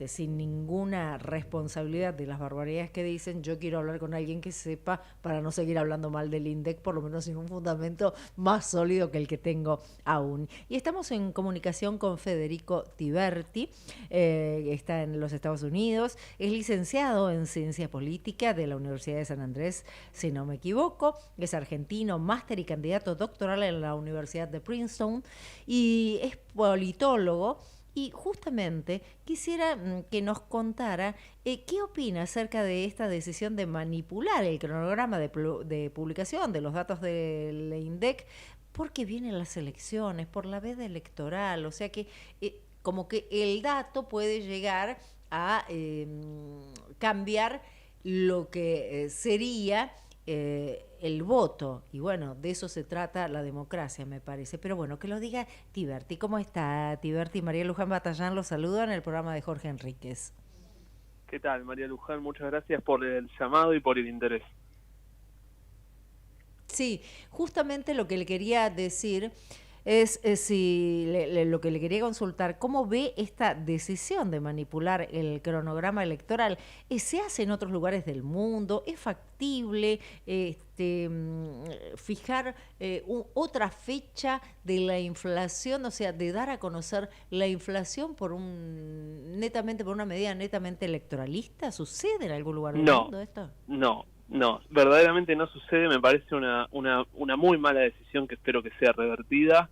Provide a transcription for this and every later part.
sin ninguna responsabilidad de las barbaridades que dicen, yo quiero hablar con alguien que sepa para no seguir hablando mal del INDEC, por lo menos sin un fundamento más sólido que el que tengo aún. Y estamos en comunicación con Federico Tiberti, que está en los Estados Unidos, es licenciado en Ciencia Política de la Universidad de San Andrés, si no me equivoco, es argentino, máster y candidato doctoral en la Universidad de Princeton, y es politólogo. Y justamente quisiera que nos contara qué opina acerca de esta decisión de manipular el cronograma de publicación de los datos del INDEC, porque vienen las elecciones, por la veda electoral, o sea que como que el dato puede llegar a cambiar lo que sería el voto, y bueno, de eso se trata la democracia, me parece. Pero bueno, que lo diga Tiberti. ¿Cómo está Tiberti? María Luján Batallán los saluda en el programa de Jorge Enríquez. ¿Qué tal, María Luján? Muchas gracias por el llamado y por el interés. Sí, justamente lo que le quería decir es si lo que le quería consultar, ¿cómo ve esta decisión de manipular el cronograma electoral? ¿Se hace en otros lugares del mundo? ¿Es factible fijar otra fecha de la inflación, o sea, de dar a conocer la inflación por una medida netamente electoralista? ¿Sucede en algún lugar del mundo esto? No, verdaderamente no sucede. Me parece una muy mala decisión que espero que sea revertida.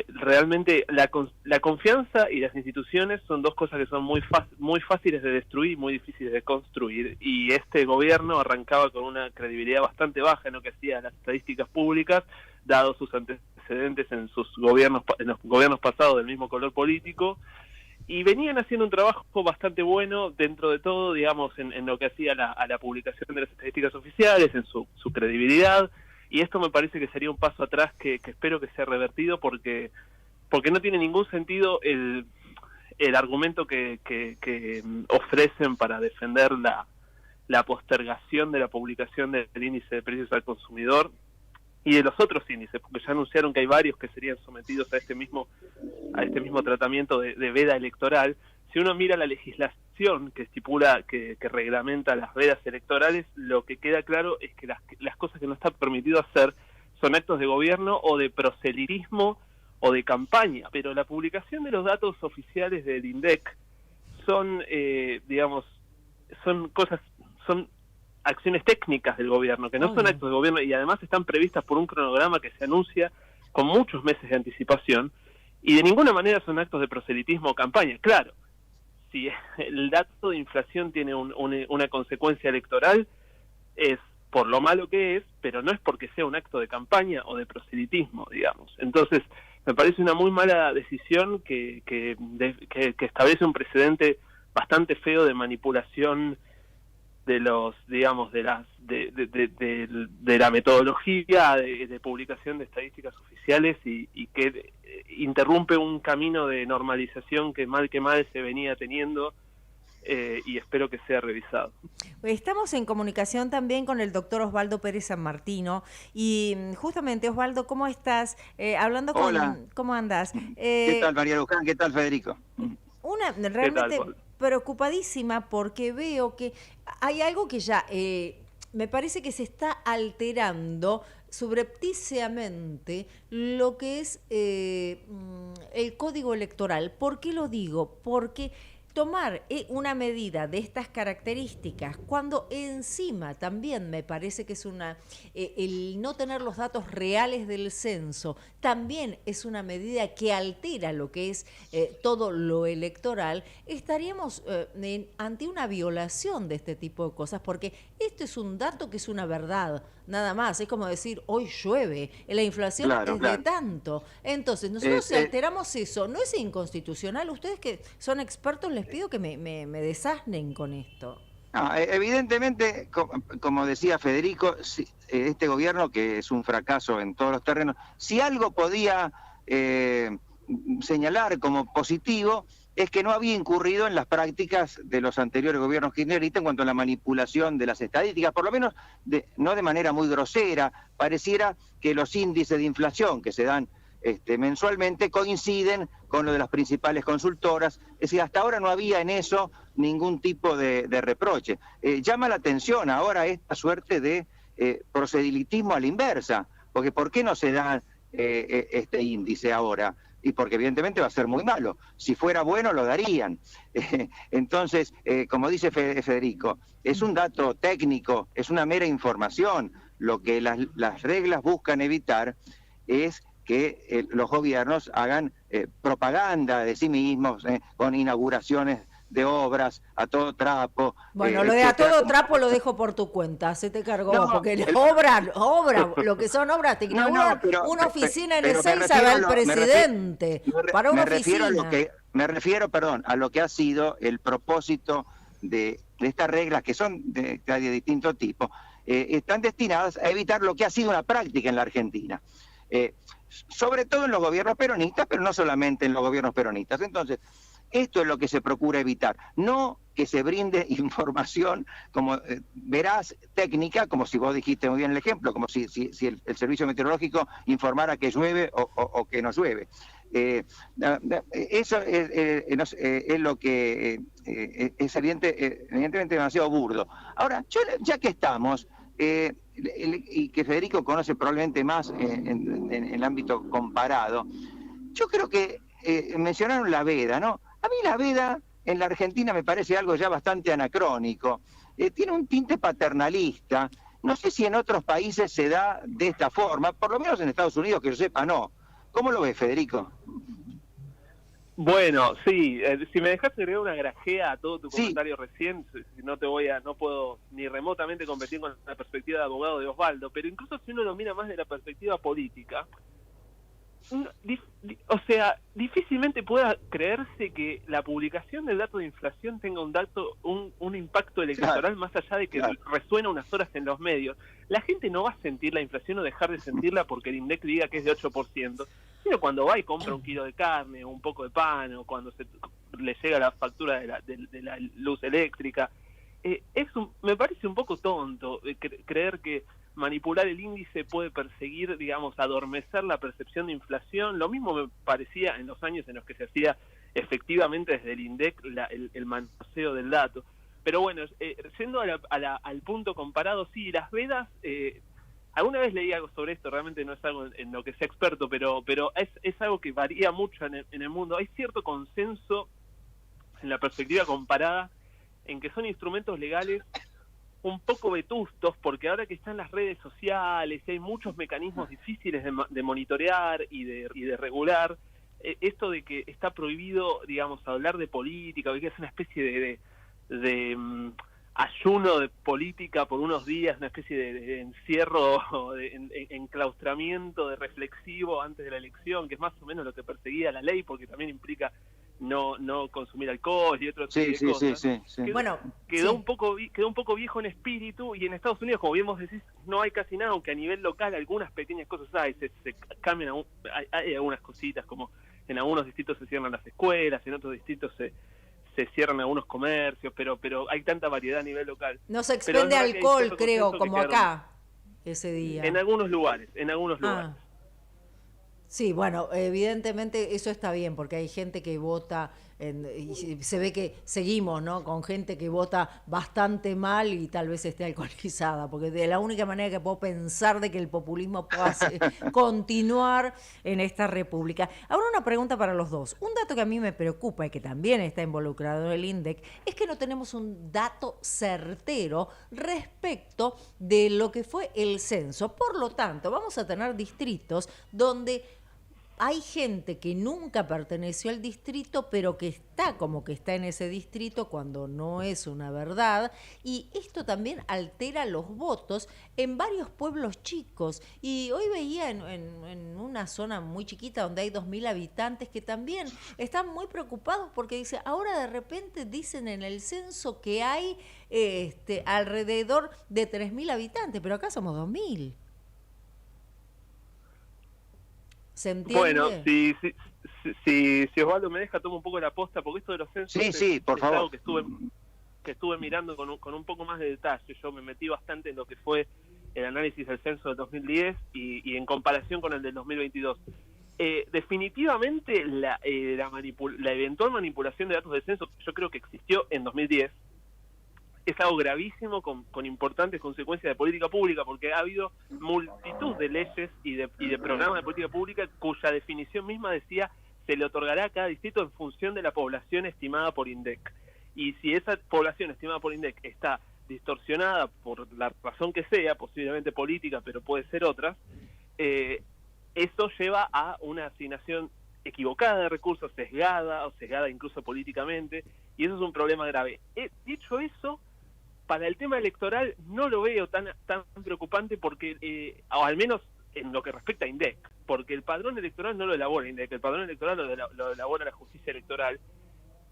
Realmente la confianza y las instituciones son dos cosas que son muy fáciles de destruir y muy difíciles de construir, y este gobierno arrancaba con una credibilidad bastante baja en lo que hacía las estadísticas públicas, dado sus antecedentes en los gobiernos pasados del mismo color político, y venían haciendo un trabajo bastante bueno dentro de todo, digamos, en lo que hacía a la publicación de las estadísticas oficiales, en su credibilidad. Y esto me parece que sería un paso atrás que espero que sea revertido, porque no tiene ningún sentido el argumento que ofrecen para defender la postergación de la publicación del índice de precios al consumidor y de los otros índices, porque ya anunciaron que hay varios que serían sometidos a este mismo tratamiento de veda electoral. Si uno mira la legislación que estipula, que reglamenta las vedas electorales, lo que queda claro es que las cosas que no está permitido hacer son actos de gobierno o de proselitismo o de campaña, pero la publicación de los datos oficiales del INDEC son acciones técnicas del gobierno, que no son actos de gobierno, y además están previstas por un cronograma que se anuncia con muchos meses de anticipación, y de ninguna manera son actos de proselitismo o campaña. Claro, si el dato de inflación tiene una consecuencia electoral, es por lo malo que es, pero no es porque sea un acto de campaña o de proselitismo, digamos. Entonces, me parece una muy mala decisión que establece un precedente bastante feo de manipulación de los, digamos, de la metodología de publicación de estadísticas oficiales, y que interrumpe un camino de normalización que mal se venía teniendo, y espero que sea revisado. Estamos en comunicación también con el doctor Osvaldo Pérez San Martino, y justamente, Osvaldo, ¿cómo estás? Hablando con... Hola. ¿Cómo andás? ¿Qué tal, María Luján? ¿Qué tal, Federico? Realmente preocupadísima, porque veo que hay algo que ya me parece que se está alterando subrepticiamente lo que es el código electoral. ¿Por qué lo digo? Porque tomar una medida de estas características, cuando encima también me parece que es el no tener los datos reales del censo, también es una medida que altera lo que es todo lo electoral, estaríamos ante una violación de este tipo de cosas, porque esto es un dato que es una verdad, nada más. Es como decir, hoy llueve, la inflación es de tanto. Entonces, nosotros si alteramos eso, ¿no es inconstitucional? Ustedes que son expertos, les pido que me desasnen con esto. No, evidentemente, como decía Federico, este gobierno, que es un fracaso en todos los terrenos, si algo podía señalar como positivo, es que no había incurrido en las prácticas de los anteriores gobiernos kirchneristas en cuanto a la manipulación de las estadísticas, por lo menos no de manera muy grosera. Pareciera que los índices de inflación que se dan mensualmente, coinciden con lo de las principales consultoras. Es decir, hasta ahora no había en eso ningún tipo de reproche. Llama la atención ahora esta suerte de procedilitismo a la inversa, porque ¿por qué no se da este índice ahora? Y porque evidentemente va a ser muy malo. Si fuera bueno lo darían. Entonces, como dice Federico, es un dato técnico, es una mera información. Lo que las reglas buscan evitar es que los gobiernos hagan propaganda de sí mismos, con inauguraciones de obras a todo trapo. Bueno, lo de a todo trapo lo dejo por tu cuenta, se te cargó, no, porque obra, lo que son obras, te inauguran una oficina en Ezeiza, va el presidente, para una oficina. Me refiero a lo que ha sido el propósito de estas reglas, que son de distinto tipo, están destinadas a evitar lo que ha sido una práctica en la Argentina. Sobre todo en los gobiernos peronistas, pero no solamente en los gobiernos peronistas. Entonces, esto es lo que se procura evitar, no que se brinde información como veraz, técnica, como si vos dijiste muy bien el ejemplo, como si el servicio meteorológico informara que llueve o que no llueve. Eso es lo que es evidentemente demasiado burdo. Ahora, ya que estamos, y que Federico conoce probablemente más en el ámbito comparado, yo creo que mencionaron la veda, ¿no? A mí la veda en la Argentina me parece algo ya bastante anacrónico. Tiene un tinte paternalista. No sé si en otros países se da de esta forma, por lo menos en Estados Unidos, que yo sepa, no. ¿Cómo lo ves, Federico? Bueno, sí, si me dejas agregar una grajea a todo tu comentario recién, no puedo ni remotamente competir con la perspectiva de abogado de Osvaldo, pero incluso si uno lo mira más de la perspectiva política, difícilmente pueda creerse que la publicación del dato de inflación tenga un impacto electoral, más allá de que resuena unas horas en los medios. La gente no va a sentir la inflación o dejar de sentirla porque el INDEC diga que es de 8%, sino cuando va y compra un kilo de carne o un poco de pan, o cuando le llega la factura de la luz eléctrica. Me parece un poco tonto creer que manipular el índice puede perseguir, digamos, adormecer la percepción de inflación. Lo mismo me parecía en los años en los que se hacía efectivamente desde el INDEC el manoseo del dato. Pero bueno, yendo al punto comparado, sí, las vedas, alguna vez leí algo sobre esto, realmente no es algo en lo que sea experto, pero es algo que varía mucho en el mundo. Hay cierto consenso en la perspectiva comparada en que son instrumentos legales un poco vetustos, porque ahora que están las redes sociales y hay muchos mecanismos difíciles de monitorear y de regular, esto de que está prohibido, digamos, hablar de política, o que es una especie de ayuno de política por unos días, una especie de encierro, de enclaustramiento, de reflexivo antes de la elección, que es más o menos lo que perseguía la ley, porque también implica no consumir alcohol y otro tipo de cosas. Sí. Bueno, quedó un poco viejo en espíritu, y en Estados Unidos, como bien vos decís, no hay casi nada, aunque a nivel local algunas pequeñas cosas hay, se cambian, hay algunas cositas, como en algunos distritos se cierran las escuelas, en otros distritos se cierran algunos comercios, pero hay tanta variedad a nivel local. No se expende alcohol, creo, como acá, ese día. En algunos lugares. Sí, bueno, evidentemente eso está bien, porque hay gente que vota, y se ve que seguimos, ¿no?, con gente que vota bastante mal y tal vez esté alcoholizada, porque de la única manera que puedo pensar de que el populismo pueda continuar en esta república. Ahora una pregunta para los dos. Un dato que a mí me preocupa y que también está involucrado en el INDEC es que no tenemos un dato certero respecto de lo que fue el censo. Por lo tanto, vamos a tener distritos donde hay gente que nunca perteneció al distrito, pero que está como que está en ese distrito cuando no es una verdad. Y esto también altera los votos en varios pueblos chicos. Y hoy veía en una zona muy chiquita donde hay 2.000 habitantes que también están muy preocupados porque dice, ahora de repente dicen en el censo que hay alrededor de 3.000 habitantes, pero acá somos 2.000. ¿Se entiende? Bueno, si Osvaldo me deja, tomo un poco la posta, porque esto de los censos por favor. Algo que estuve mirando con un poco más de detalle. Yo me metí bastante en lo que fue el análisis del censo del 2010 y en comparación con el del 2022. Definitivamente la eventual manipulación de datos del censo, yo creo que existió en 2010, es algo gravísimo con importantes consecuencias de política pública, porque ha habido multitud de leyes y de programas de política pública cuya definición misma decía se le otorgará a cada distrito en función de la población estimada por INDEC. Y si esa población estimada por INDEC está distorsionada por la razón que sea, posiblemente política, pero puede ser otra, eso lleva a una asignación equivocada de recursos, sesgada o sesgada incluso políticamente, y eso es un problema grave. Dicho eso, para el tema electoral no lo veo tan preocupante porque, o al menos en lo que respecta a INDEC, porque el padrón electoral no lo elabora INDEC, el padrón electoral lo elabora la justicia electoral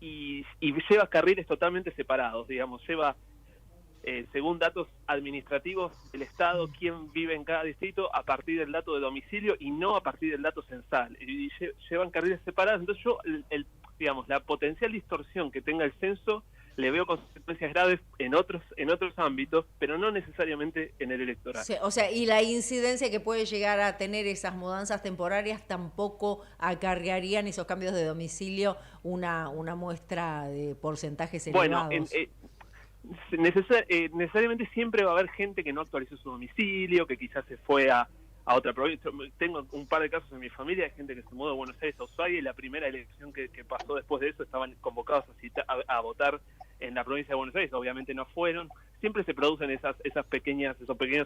y lleva carriles totalmente separados, digamos, lleva, según datos administrativos del Estado, quién vive en cada distrito a partir del dato de domicilio y no a partir del dato censal, y llevan carriles separados. Entonces yo, digamos, la potencial distorsión que tenga el censo le veo consecuencias graves en otros ámbitos, pero no necesariamente en el electoral. Sí, o sea, y la incidencia que puede llegar a tener esas mudanzas temporarias tampoco acarrearían esos cambios de domicilio una muestra de porcentajes elevados. Bueno, necesariamente siempre va a haber gente que no actualizó su domicilio, que quizás se fue a otra provincia. Tengo un par de casos en mi familia de gente que se mudó de Buenos Aires a Ushuaia, y la primera elección que pasó después de eso estaban convocados a votar en la provincia de Buenos Aires. Obviamente no fueron. Siempre se producen esos pequeños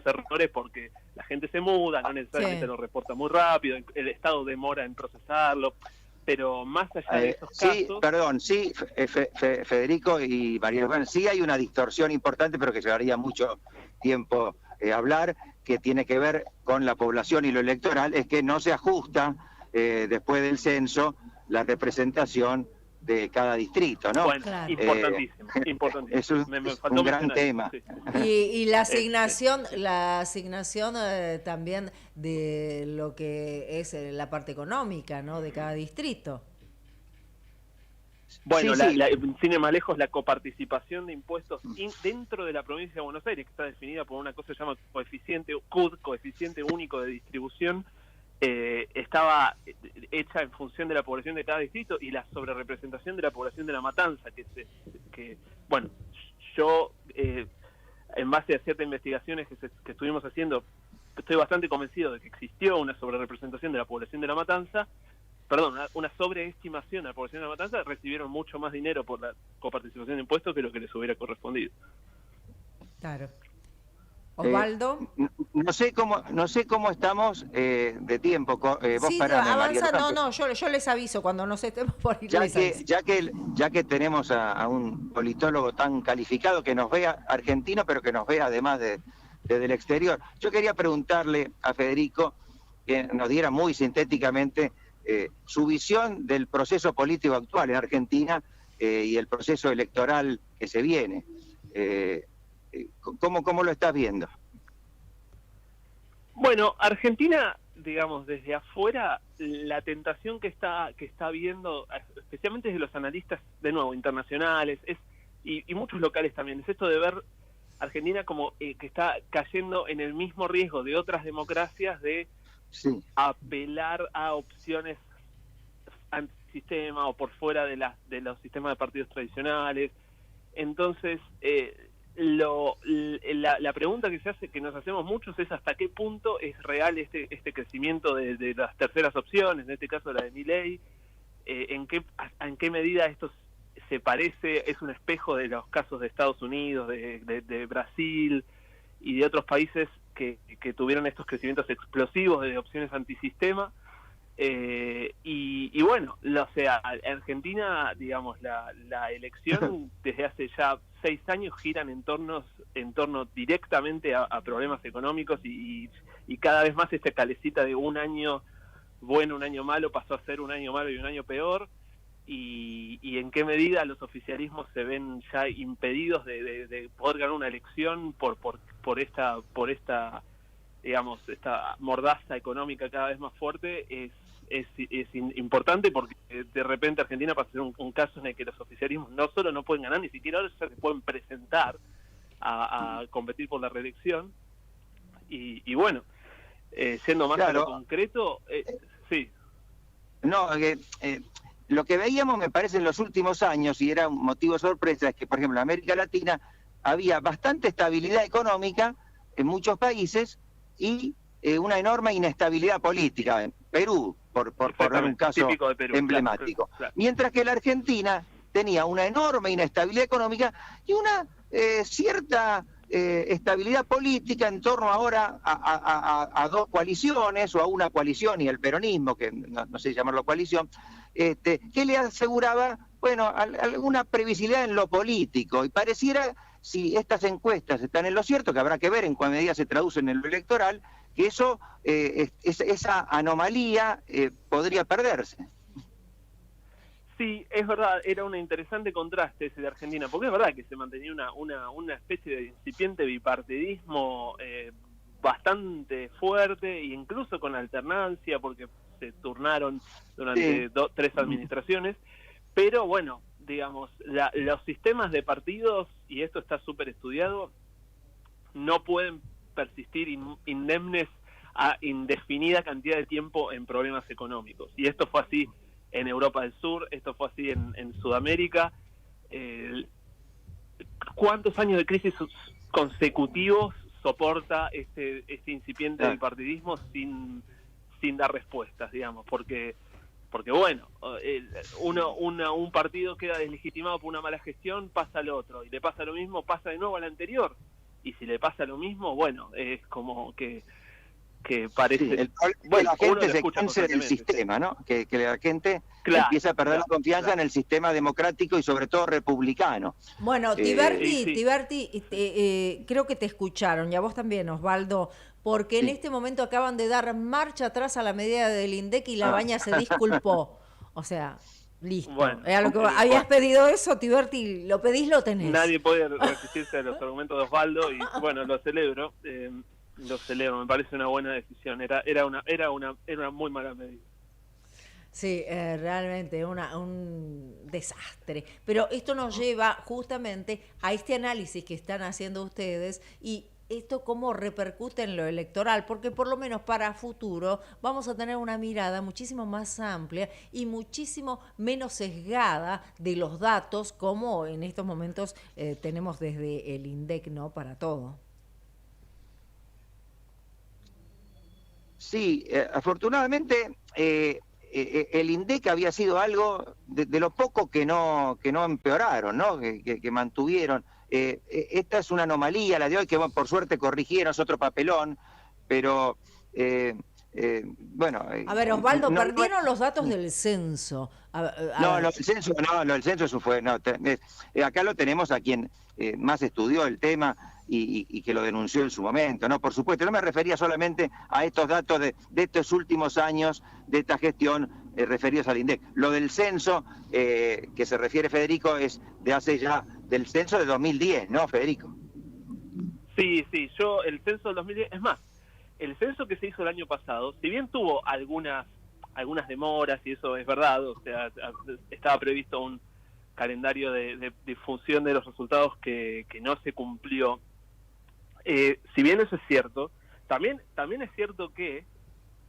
errores porque la gente se muda, no necesariamente lo reporta muy rápido, el Estado demora en procesarlo. Pero más allá de esos casos... Federico y María Juan, sí hay una distorsión importante, pero que llevaría mucho tiempo hablar, que tiene que ver con la población y lo electoral, es que no se ajusta después del censo la representación de cada distrito, ¿no? Bueno, claro. Importantísimo. Es un gran tema. Sí. Y la asignación también de lo que es la parte económica, ¿no? De cada distrito. Bueno, sin ir más lejos, la coparticipación de impuestos dentro de la provincia de Buenos Aires, que está definida por una cosa que se llama coeficiente CUD, coeficiente único de distribución, estaba hecha en función de la población de cada distrito, y la sobrerepresentación de la población de La Matanza, bueno, yo, en base a ciertas investigaciones que estuvimos haciendo, estoy bastante convencido de que existió una sobrerepresentación de la población de La Matanza, una sobreestimación de la población de La Matanza. Recibieron mucho más dinero por la coparticipación de impuestos que lo que les hubiera correspondido. Claro. Osvaldo. No sé cómo estamos de tiempo. Vos sí, avanza, yo les aviso cuando nos estemos por ir. Ya que tenemos a un politólogo tan calificado que nos vea argentino, pero que nos vea además desde el exterior, yo quería preguntarle a Federico que nos diera muy sintéticamente su visión del proceso político actual en Argentina y el proceso electoral que se viene. ¿Cómo lo estás viendo? Bueno, Argentina, digamos, desde afuera, la tentación que está viendo, especialmente desde los analistas, de nuevo, internacionales, y muchos locales también, es esto de ver Argentina como que está cayendo en el mismo riesgo de otras democracias de apelar a opciones antisistema o por fuera de los sistemas de partidos tradicionales. Entonces, la pregunta que nos hacemos muchos es hasta qué punto es real este crecimiento de las terceras opciones, en este caso la de Milei, en qué medida esto se parece, es un espejo de los casos de Estados Unidos, de Brasil y de otros países que tuvieron estos crecimientos explosivos de opciones antisistema. Y bueno, Argentina, digamos, la elección desde hace ya 6 años giran en torno directamente a problemas económicos, y cada vez más esta calecita de un año bueno, un año malo pasó a ser un año malo y un año peor, y en qué medida los oficialismos se ven ya impedidos de poder ganar una elección por esta digamos, esta mordaza económica cada vez más fuerte. Es importante porque de repente Argentina pasa a ser un caso en el que los oficialismos no solo no pueden ganar, ni siquiera ahora se pueden presentar a competir por la reelección. Y bueno, siendo más a lo concreto, sí. No, lo que veíamos, me parece, en los últimos años, y era un motivo de sorpresa, es que, por ejemplo, en América Latina había bastante estabilidad económica en muchos países y una enorme inestabilidad política. En Perú, por poner un caso Perú, emblemático. Claro. Mientras que la Argentina tenía una enorme inestabilidad económica y una cierta estabilidad política en torno ahora a dos coaliciones, o a una coalición y el peronismo, que no sé llamarlo coalición, que le aseguraba, bueno, alguna previsibilidad en lo político. Y pareciera, si estas encuestas están en lo cierto, que habrá que ver en cuál medida se traducen en lo electoral, que eso, esa anomalía podría perderse. Sí, es verdad, era un interesante contraste ese de Argentina, porque es verdad que se mantenía una especie de incipiente bipartidismo bastante fuerte, e incluso con alternancia, porque se turnaron durante 3 administraciones, pero bueno, digamos, los sistemas de partidos, y esto está súper estudiado, no pueden persistir indemnes a indefinida cantidad de tiempo en problemas económicos, y esto fue así en Europa del Sur, esto fue así en Sudamérica. ¿Cuántos años de crisis consecutivos soporta este incipiente bipartidismo sin dar respuestas, digamos? Porque bueno, un partido queda deslegitimado por una mala gestión, pasa al otro, y le pasa lo mismo, pasa de nuevo al anterior, y si le pasa lo mismo, bueno, es como que parece... Sí, bueno, la gente se cansa del sistema, ¿no? Que la gente empieza a perder la confianza en el sistema democrático y sobre todo republicano. Bueno, Tiberti, creo que te escucharon, y a vos también, Osvaldo, porque en este momento acaban de dar marcha atrás a la medida del INDEC y La Baña se disculpó. O sea, listo. Bueno, lo que habías pedido eso, Tiberti, lo pedís, lo tenés. Nadie puede resistirse a los argumentos de Osvaldo, y bueno, lo celebro. Me parece una buena decisión. Era una muy mala medida. Sí, realmente un desastre. Pero esto nos lleva justamente a este análisis que están haciendo ustedes, y esto cómo repercute en lo electoral, porque por lo menos para futuro vamos a tener una mirada muchísimo más amplia y muchísimo menos sesgada de los datos, como en estos momentos tenemos desde el INDEC, ¿no? Para todo. Sí, afortunadamente el INDEC había sido algo de lo poco que no empeoraron, ¿no? Que mantuvieron. Esta es una anomalía, la de hoy, que por suerte corrigieron, es otro papelón, pero bueno... A ver, Osvaldo, perdieron los datos del censo. El censo eso fue... acá lo tenemos a quien más estudió el tema y que lo denunció en su momento, ¿no? Por supuesto, no me refería solamente a estos datos de estos últimos años de esta gestión referidos al INDEC. Lo del censo que se refiere Federico es del censo de 2010, ¿no, Federico? Sí, el censo del 2010, es más, el censo que se hizo el año pasado, si bien tuvo algunas demoras, y eso es verdad, o sea, estaba previsto un calendario de difusión de los resultados que no se cumplió. Si bien eso es cierto, también es cierto que,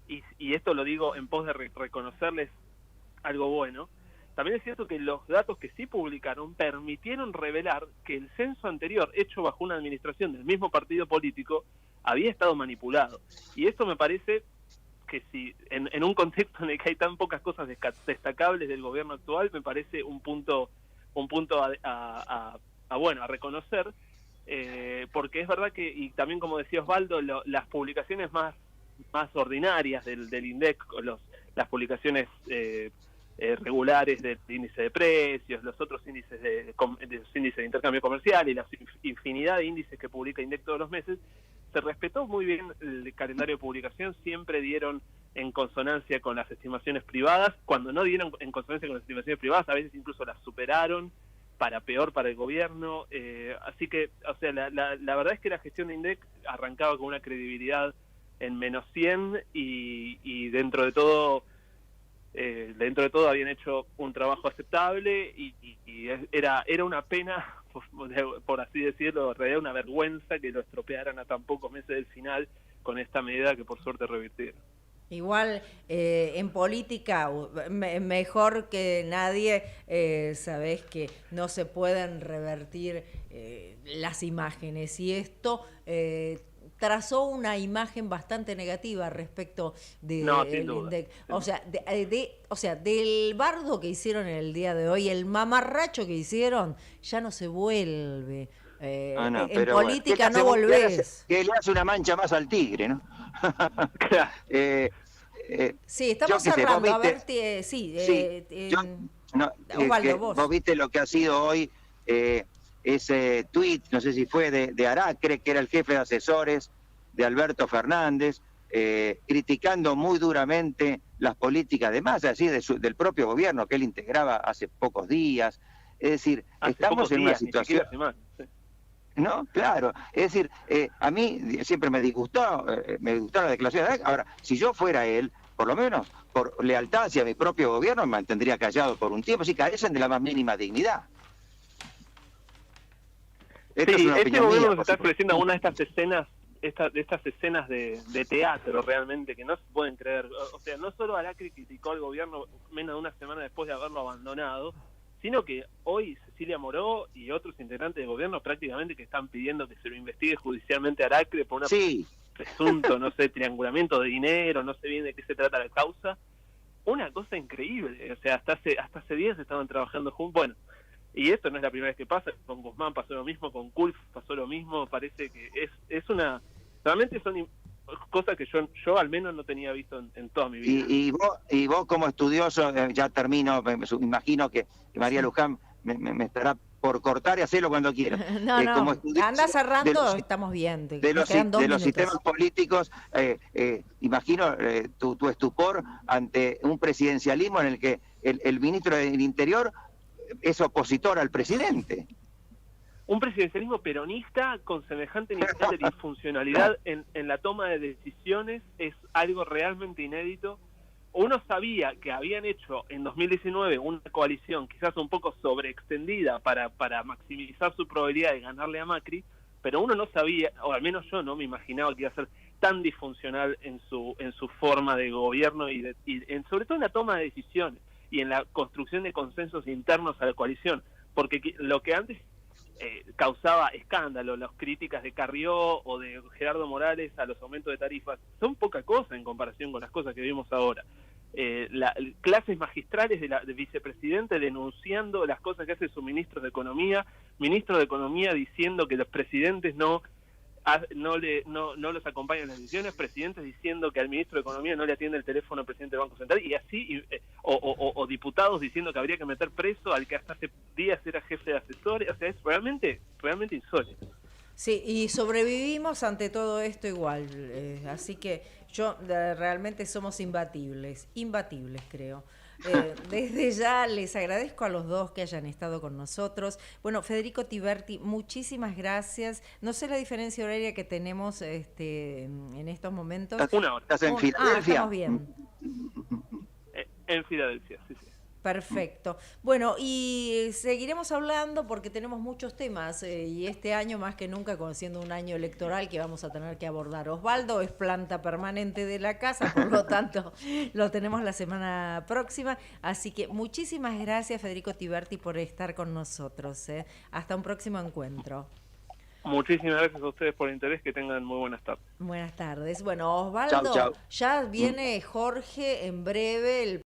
y esto lo digo en pos de reconocerles algo bueno, también es cierto que los datos que sí publicaron permitieron revelar que el censo anterior, hecho bajo una administración del mismo partido político, había estado manipulado. Y esto me parece que si en un contexto en el que hay tan pocas cosas destacables del gobierno actual, me parece un punto a reconocer, porque es verdad que, y también como decía Osvaldo, las publicaciones más ordinarias del INDEC, las publicaciones regulares del índice de precios, los otros índices de intercambio comercial y la infinidad de índices que publica INDEC todos los meses, se respetó muy bien el calendario de publicación, siempre dieron en consonancia con las estimaciones privadas. Cuando no dieron en consonancia con las estimaciones privadas, a veces incluso las superaron, para peor para el gobierno. Así que, o sea, la verdad es que la gestión de INDEC arrancaba con una credibilidad en menos 100 y dentro de todo habían hecho un trabajo aceptable y era una pena, por así decirlo, en realidad una vergüenza que lo estropearan a tan pocos meses del final con esta medida que por suerte revirtieron. Igual en política, mejor que nadie, sabés que no se pueden revertir las imágenes. Y esto trazó una imagen bastante negativa respecto de, No, sin duda. o sea, del bardo que hicieron el día de hoy, el mamarracho que hicieron, ya no se vuelve. No, En pero política bueno, no volvés. que le hace una mancha más al tigre, ¿no? Claro. Sí, estamos yo qué sé, cerrando. A viste, ver, sí, sí, yo, no, Osvaldo, vos. vos viste lo que ha sido hoy ese tuit, no sé si fue de Aracre, que era el jefe de asesores de Alberto Fernández, criticando muy duramente las políticas de Massa, así del propio gobierno que él integraba hace pocos días. Es decir, estamos en una situación... No, claro. Es decir, a mí siempre me disgustó, me gustaron las declaraciones de Aracre. Ahora, si yo fuera él, por lo menos por lealtad hacia mi propio gobierno, me mantendría callado por un tiempo, si carecen de la más mínima dignidad. Esto sí, este gobierno nos está ofreciendo algunas de estas escenas, de estas escenas de teatro realmente que no se pueden creer. O sea, no solo Aracre criticó al gobierno menos de una semana después de haberlo abandonado, sino que hoy Cecilia Moró y otros integrantes del gobierno prácticamente que están pidiendo que se lo investigue judicialmente a Aracre por un presunto, no sé, triangulamiento de dinero, no sé bien de qué se trata la causa. Una cosa increíble, o sea, hasta hace días estaban trabajando juntos. Bueno, y esto no es la primera vez que pasa, con Guzmán pasó lo mismo, con Kulf pasó lo mismo, parece que es una... Realmente son cosas que yo al menos no tenía visto en toda mi vida. Y vos como estudioso, ya termino, me imagino que María Luján me estará por cortar y hacerlo cuando quiera. No, anda cerrando, estamos bien. De los sistemas políticos, imagino tu estupor ante un presidencialismo en el que el ministro del Interior es opositor al presidente. Un presidencialismo peronista con semejante nivel de disfuncionalidad en la toma de decisiones es algo realmente inédito. Uno sabía que habían hecho en 2019 una coalición quizás un poco sobreextendida para maximizar su probabilidad de ganarle a Macri, pero uno no sabía, o al menos yo no me imaginaba que iba a ser tan disfuncional en su forma de gobierno y sobre todo en la toma de decisiones y en la construcción de consensos internos a la coalición, porque lo que antes causaba escándalo, las críticas de Carrió o de Gerardo Morales a los aumentos de tarifas, son poca cosa en comparación con las cosas que vimos ahora. Clases magistrales de vicepresidente denunciando las cosas que hace su ministro de Economía diciendo que los presidentes no los acompañan en las decisiones, presidentes diciendo que al ministro de Economía no le atiende el teléfono al presidente del Banco Central, y así, o diputados diciendo que habría que meter preso al que hasta hace días era jefe de asesores. O sea, es realmente insólito. Sí, y sobrevivimos ante todo esto igual, así que realmente somos imbatibles creo. Desde ya les agradezco a los dos que hayan estado con nosotros. Bueno, Federico Tiberti, muchísimas gracias. No sé la diferencia horaria que tenemos en estos momentos. Una hora. ¿Estás en Filadelfia? Estamos bien. En Filadelfia, sí. Perfecto. Bueno, y seguiremos hablando porque tenemos muchos temas y este año más que nunca, siendo un año electoral que vamos a tener que abordar. Osvaldo es planta permanente de la casa, por lo tanto lo tenemos la semana próxima. Así que muchísimas gracias, Federico Tiberti, por estar con nosotros. Hasta un próximo encuentro. Muchísimas gracias a ustedes por el interés, que tengan muy buenas tardes. Buenas tardes. Bueno, Osvaldo, chau. Ya viene Jorge en breve, el